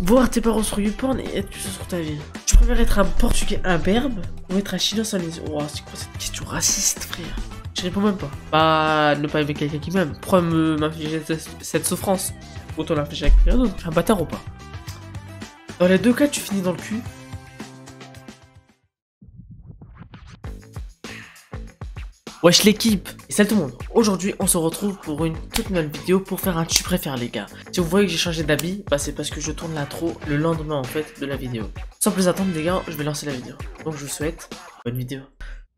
Voir tes parents sur YouPorn et être puceau sur ta vie. Tu préfères être un Portugais imberbe ou être un Chinois sans les... Oh, c'est quoi cette question raciste, frère? Je réponds même pas. Bah, ne pas aimer quelqu'un qui m'aime. Pourquoi m'infliger cette souffrance? Autant l'infliger avec quelqu'un d'autre. Un bâtard ou pas? Dans les deux cas, tu finis dans le cul. Wesh l'équipe, et salut tout le monde. Aujourd'hui on se retrouve pour une toute nouvelle vidéo pour faire un tu préfères les gars. Si vous voyez que j'ai changé d'habit, bah c'est parce que je tourne l'intro le lendemain en fait de la vidéo. Sans plus attendre les gars, je vais lancer la vidéo. Donc je vous souhaite bonne vidéo.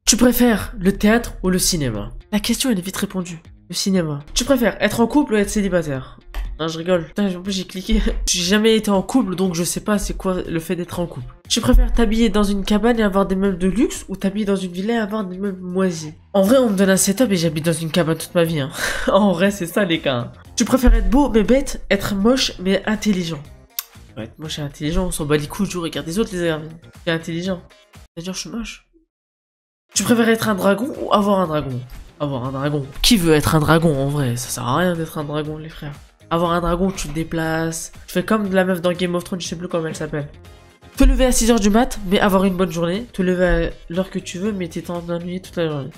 Tu préfères le théâtre ou le cinéma? La question elle est vite répondue. Le cinéma. Tu préfères être en couple ou être célibataire? Non, je rigole. Putain, en plus j'ai cliqué. J'ai jamais été en couple, donc je sais pas c'est quoi le fait d'être en couple. Tu préfères t'habiller dans une cabane et avoir des meubles de luxe ou t'habiller dans une villa et avoir des meubles moisis? En vrai, on me donne un setup et j'habite dans une cabane toute ma vie. Hein. En vrai, c'est ça les gars. Tu préfères être beau mais bête, être moche mais intelligent? Ouais, être moche et intelligent, on s'en bat les couilles, je regarde les autres les gars. Je suis intelligent. C'est-à-dire je suis moche. Tu préfères être un dragon ou avoir un dragon? Avoir un dragon. Qui veut être un dragon en vrai? Ça sert à rien d'être un dragon les frères. Avoir un dragon, tu te déplaces. Tu fais comme la meuf dans Game of Thrones, je sais plus comment elle s'appelle. Te lever à 6 h du mat, mais avoir une bonne journée. Te lever à l'heure que tu veux, mais t'es ennuyé toute la journée.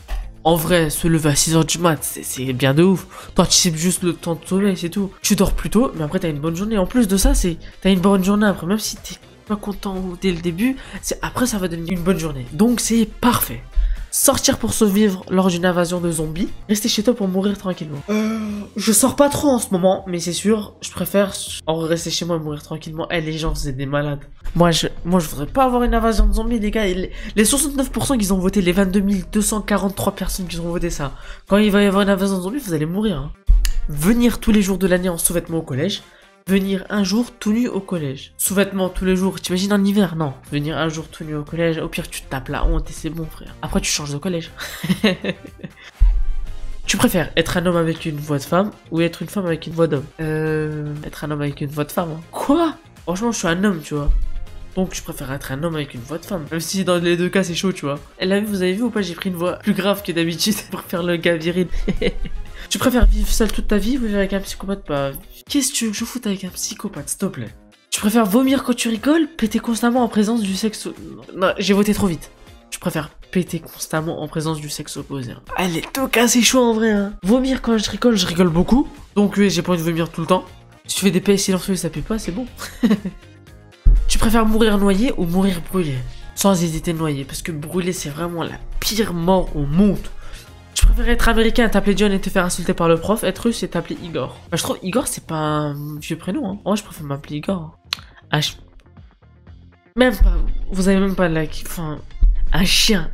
En vrai, se lever à 6 h du mat, c'est bien de ouf. Toi, tu sais juste le temps de sommeil, c'est tout. Tu dors plus tôt, mais après t'as une bonne journée. En plus de ça, t'as une bonne journée après. Même si t'es pas content dès le début, après ça va devenir une bonne journée. Donc c'est parfait. Sortir pour survivre lors d'une invasion de zombies. Rester chez toi pour mourir tranquillement. Je sors pas trop en ce moment, mais c'est sûr, je préfère rester chez moi et mourir tranquillement. Eh les gens, c'est des malades. Moi je voudrais pas avoir une invasion de zombies, les gars. Les 69% qui ont voté, les 22 243 personnes qui ont voté ça. Quand il va y avoir une invasion de zombies, vous allez mourir. Hein. Venir tous les jours de l'année en sous-vêtements au collège. Venir un jour tout nu au collège. Sous-vêtements tous les jours. T'imagines en hiver? Non. Venir un jour tout nu au collège. Au pire, tu te tapes la honte et c'est bon, frère. Après, tu changes de collège. Tu préfères être un homme avec une voix de femme ou être une femme avec une voix d'homme? Être un homme avec une voix de femme. Hein. Quoi? Franchement, je suis un homme, tu vois. Donc, je préfère être un homme avec une voix de femme. Même si dans les deux cas, c'est chaud, tu vois. Vous avez vu ou pas? J'ai pris une voix plus grave que d'habitude pour faire le gars viril. Tu préfères vivre seul toute ta vie ou vivre avec un psychopathe? Bah, qu'est-ce que tu veux que je foute avec un psychopathe, s'il te plaît? Tu préfères vomir quand tu rigoles, péter constamment en présence du sexe... Non, j'ai voté trop vite. Tu préfères péter constamment en présence du sexe opposé. Hein. Ah, les deux cas, c'est chaud en vrai. Hein. Vomir quand je rigole beaucoup. Donc oui, j'ai pas envie de vomir tout le temps. Si tu fais des paix silencieux et ça pue pas, c'est bon. Tu préfères mourir noyé ou mourir brûlé? Sans hésiter noyé, parce que brûler, c'est vraiment la pire mort au monde. Tu préfères être américain et t'appeler John et te faire insulter par le prof, être russe et t'appeler Igor? Bah, je trouve Igor c'est pas un vieux prénom. Hein. Moi je préfère m'appeler Igor. Ah, même pas. Vous avez même pas de like. Enfin, un chien.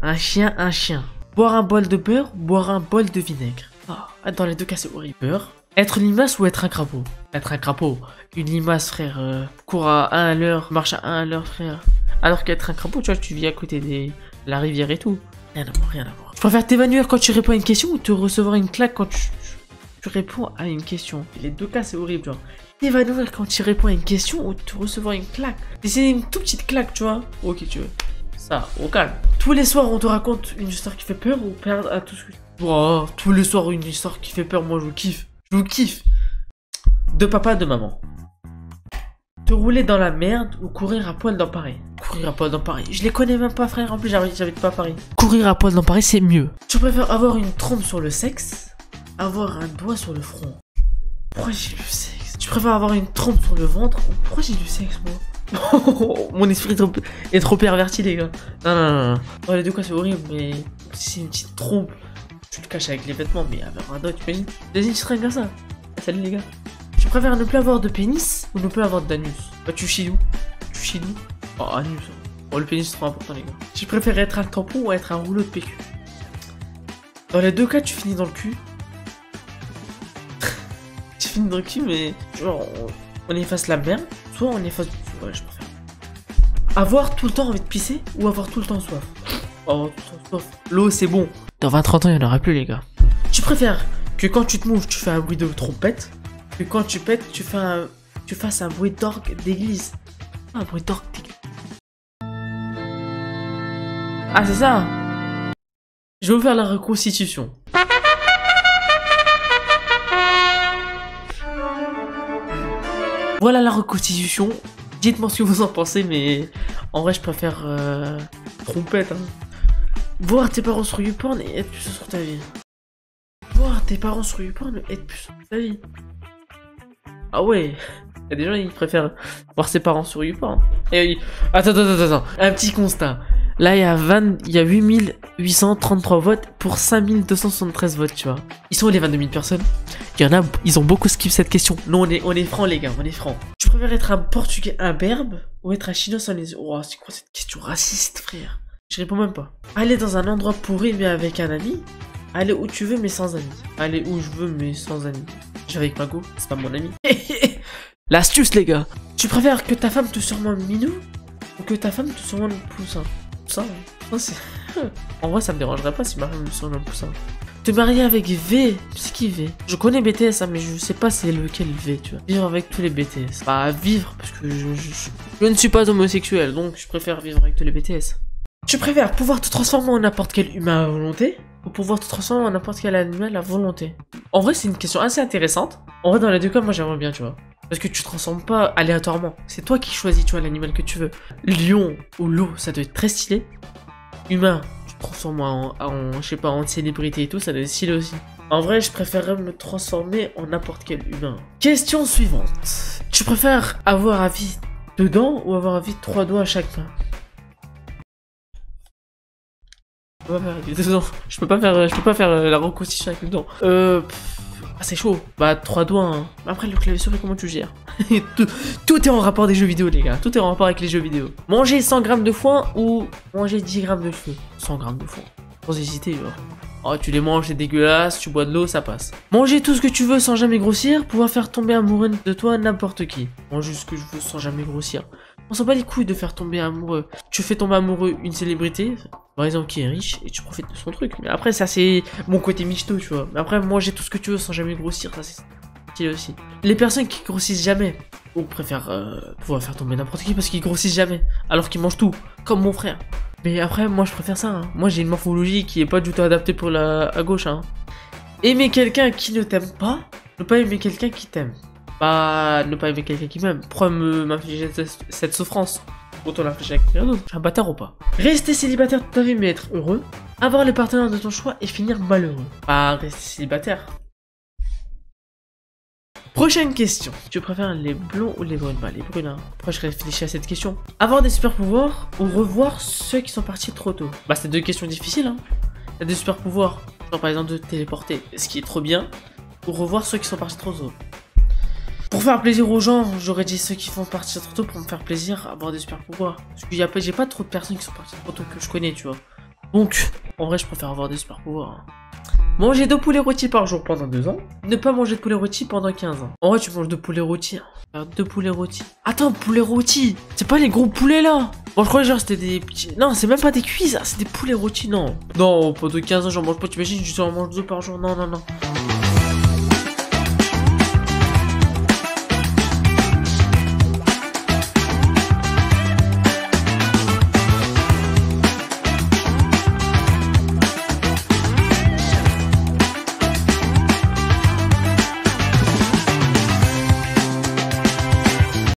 Boire un bol de beurre, boire un bol de vinaigre. Oh, dans les deux cas c'est horrible. Beurre. Être limace ou être un crapaud? Être un crapaud. Une limace frère, court à 1 à l'heure, marche à 1 à l'heure frère. Alors qu'être un crapaud, tu vois, tu vis à côté de la rivière et tout. Rien à voir, rien à voir. Tu préfères t'évanouir quand tu réponds à une question ou te recevoir une claque quand tu réponds à une question? Les deux cas, c'est horrible, genre. T'évanouir quand tu réponds à une question ou te recevoir une claque? C'est une toute petite claque, tu vois. Ok, tu veux. Ça, au calme. Tous les soirs, on te raconte une histoire qui fait peur ou perdre à tout ce que... Oh, tous les soirs, une histoire qui fait peur, moi, je kiffe. Je vous kiffe. De papa, de maman. Te rouler dans la merde ou courir à poil dans Paris? Courir à poil dans Paris. Je les connais même pas, frère. En plus, j'habite pas à Paris. Courir à poil dans Paris, c'est mieux. Tu préfères avoir une trompe sur le sexe, avoir un doigt sur le front? Pourquoi j'ai du sexe? Tu préfères avoir une trompe sur le ventre ou pourquoi j'ai du sexe, moi? Mon esprit est trop perverti, les gars. Non. Dans les deux cas, c'est horrible, mais si c'est une petite trompe, tu le caches avec les vêtements, mais avoir un doigt, tu imagines? Vas-y, tu serais comme ça. Salut, les gars. Tu préfères ne plus avoir de pénis ou ne plus avoir d'anus? Bah tu chies d'où? Tu chies d'où? Oh anus. Oh le pénis c'est trop important les gars. Tu préfères être un tampon ou être un rouleau de PQ? Dans les deux cas tu finis dans le cul. Tu finis dans le cul mais genre on efface la merde. Soit on efface... Ouais je préfère. Avoir tout le temps envie de pisser ou avoir tout le temps soif? Avoir tout le temps soif. L'eau c'est bon. Dans 20-30 ans il n'y en aura plus les gars. Tu préfères que quand tu te mouves tu fais un bruit de trompette? Que quand tu pètes, tu fasses un bruit d'orgue d'église. Un bruit d'orgue d'église. Ah, c'est ça. Je vais vous faire la reconstitution. Voilà la reconstitution. Dites-moi ce que vous en pensez, mais en vrai, je préfère trompette. Hein. Voir tes parents sur YouPorn et être puceau sur ta vie. Voir tes parents sur YouPorn et être puceau sur ta vie. Ah ouais. Il y a des gens qui préfèrent voir ses parents sur YouPorn. Et attends. Un petit constat. Là, il y a 8833 votes pour 5273 votes, tu vois. Ils sont où les 22 000 personnes? Il y en a, ils ont beaucoup skip cette question. Non, on est francs, les gars, on est francs. Tu préfères être un Portugais imberbe ou être un Chinois sans les yeux? Oh, c'est quoi cette question raciste, frère? Je réponds même pas. Aller dans un endroit pourri mais avec un ami. Aller où tu veux mais sans ami. Aller où je veux mais sans ami. Je vais avec Mago, c'est pas mon ami. L'astuce, les gars. Tu préfères que ta femme te surnomme Minou ou que ta femme te surnomme Poussin? Ça, c'est... En vrai, ça me dérangerait pas si ma femme me surnomme Poussin. Te marier avec V, c'est qui V? Je connais BTS, hein, mais je sais pas c'est lequel V, tu vois. Vivre avec tous les BTS. Bah, vivre, parce que je ne suis pas homosexuel, donc je préfère vivre avec tous les BTS. Tu préfères pouvoir te transformer en n'importe quel humain à volonté ou pouvoir te transformer en n'importe quel animal à volonté? En vrai, c'est une question assez intéressante. En vrai, dans les deux cas, moi j'aimerais bien, tu vois. Parce que tu te transformes pas aléatoirement. C'est toi qui choisis, tu vois, l'animal que tu veux. Lion ou loup, ça doit être très stylé. Humain, tu te transformes je sais pas, en célébrité et tout, ça doit être stylé aussi. En vrai, je préférerais me transformer en n'importe quel humain. Question suivante. Tu préfères avoir à vie 2 dents ou avoir à vie 3 doigts à chaque main? Je peux pas faire la reconstitution avec les dents. Ah, c'est chaud. Bah, 3 doigts. Hein. Après, le clavier souris, comment tu gères? Tout est en rapport des jeux vidéo, les gars. Tout est en rapport avec les jeux vidéo. Manger 100 grammes de foin ou manger 10 grammes de cheveux? 100 grammes de foin. Sans hésiter, genre. Oh, tu les manges, c'est dégueulasse. Tu bois de l'eau, ça passe. Manger tout ce que tu veux sans jamais grossir. Pouvoir faire tomber amoureux de toi n'importe qui. Manger ce que je veux sans jamais grossir. On s'en bat les couilles de faire tomber amoureux. Tu fais tomber amoureux une célébrité, par exemple qui est riche, et tu profites de son truc. Mais après, ça c'est mon côté michto, tu vois. Mais après, manger tout ce que tu veux sans jamais grossir, ça c'est stylé aussi. Les personnes qui grossissent jamais, ou préfèrent pouvoir faire tomber n'importe qui parce qu'ils grossissent jamais, alors qu'ils mangent tout, comme mon frère. Mais après, moi je préfère ça. Hein. Moi j'ai une morphologie qui est pas du tout adaptée pour à gauche. Hein. Aimer quelqu'un qui ne t'aime pas, ne pas aimer quelqu'un qui t'aime. Bah, ne pas aimer quelqu'un qui m'aime. Pourquoi m'infliger cette souffrance? Autant l'infliger avec quelqu'un d'autre. Je suis un bâtard ou pas? Rester célibataire toute ta vie mais être heureux. Avoir le partenaire de ton choix et finir malheureux. Bah, rester célibataire. Prochaine question. Tu préfères les blonds ou les brunes? Bah, les brunes, hein. Pourquoi je réfléchis à cette question? Avoir des super pouvoirs ou revoir ceux qui sont partis trop tôt? Bah, c'est 2 questions difficiles, hein. Il y a des super pouvoirs. Genre, par exemple, de téléporter. Ce qui est trop bien. Ou revoir ceux qui sont partis trop tôt. Pour faire plaisir aux gens, j'aurais dit ceux qui font partir trop tôt pour me faire plaisir, avoir des super pouvoirs. Parce que j'ai pas trop de personnes qui sont parties trop tôt que je connais, tu vois. Donc, en vrai, je préfère avoir des super pouvoirs. Hein. Manger 2 poulets rôtis par jour pendant 2 ans. Ne pas manger de poulet rôti pendant 15 ans. En vrai, tu manges 2 poulets rôtis. Hein. 2 poulets rôtis. Attends, poulet rôti. C'est pas les gros poulets là. Bon, je crois genre c'était des petits... Non, c'est même pas des cuisses, c'est des poulets rôtis, non. Non, pendant 15 ans, j'en mange pas. T'imagines, je en mange 2 par jour. Non.